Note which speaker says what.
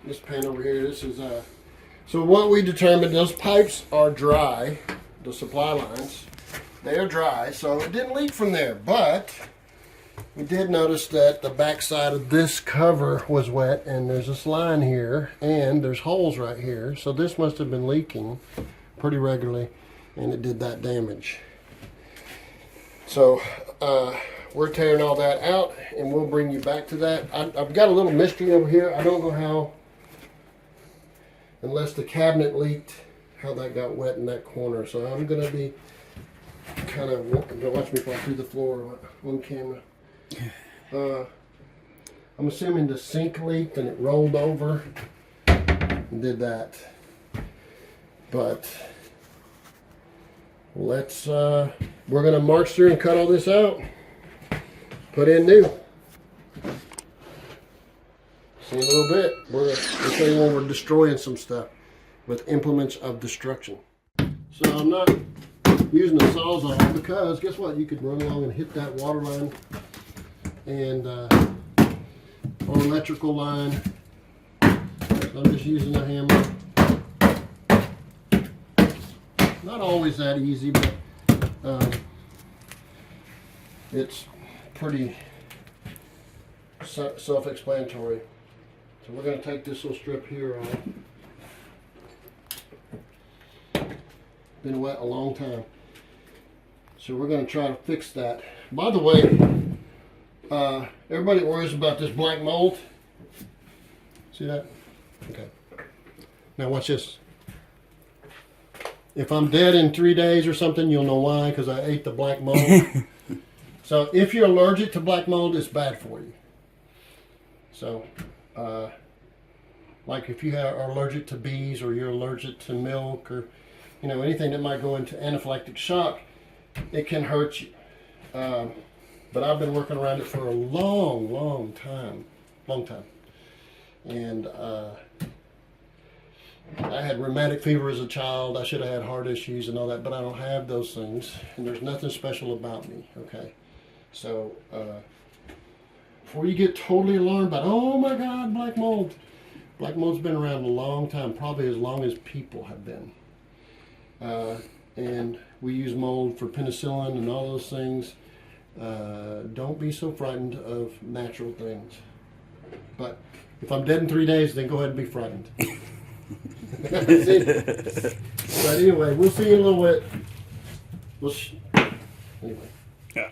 Speaker 1: This pan over here, this is so what we determined, those pipes are dry, the supply lines, they are dry, so it didn't leak from there, but we did notice that the back side of this cover was wet, and there's this line here, and there's holes right here, so this must have been leaking pretty regularly, and it did that damage. So we're tearing all that out, and we'll bring you back to that. I've got a little mystery over here. I don't know how, unless the cabinet leaked, how that got wet in that corner. So I'm going to be kind of, watch me fall through the floor on camera. I'm assuming the sink leaked and it rolled over and did that. But let's, we're going to march through and cut all this out. Put in new. See in a little bit. We'll show you when we're destroying some stuff with implements of destruction. So I'm not using the sawzall because guess what? You could run along and hit that water line and or electrical line. So I'm just using a hammer. Not always that easy, but it's pretty self-explanatory. So we're going to take this little strip here off. Been wet a long time. So we're going to try to fix that. By the way, everybody worries about this black mold. See that? Okay. Now watch this. If I'm dead in 3 days or something, you'll know why, because I ate the black mold. So if you're allergic to black mold, it's bad for you. So, like if you are allergic to bees or you're allergic to milk or, you know, anything that might go into anaphylactic shock, it can hurt you. But I've been working around it for a long time. And I had rheumatic fever as a child. I should have had heart issues and all that, but I don't have those things. And there's nothing special about me, okay? So, before you get totally alarmed about, oh my God, black mold. Black mold's been around a long time, probably as long as people have been. And we use mold for penicillin and all those things. Don't be so frightened of natural things. But if I'm dead in 3 days, then go ahead and be frightened. But anyway, we'll see you in a little bit. Anyway.
Speaker 2: Yeah.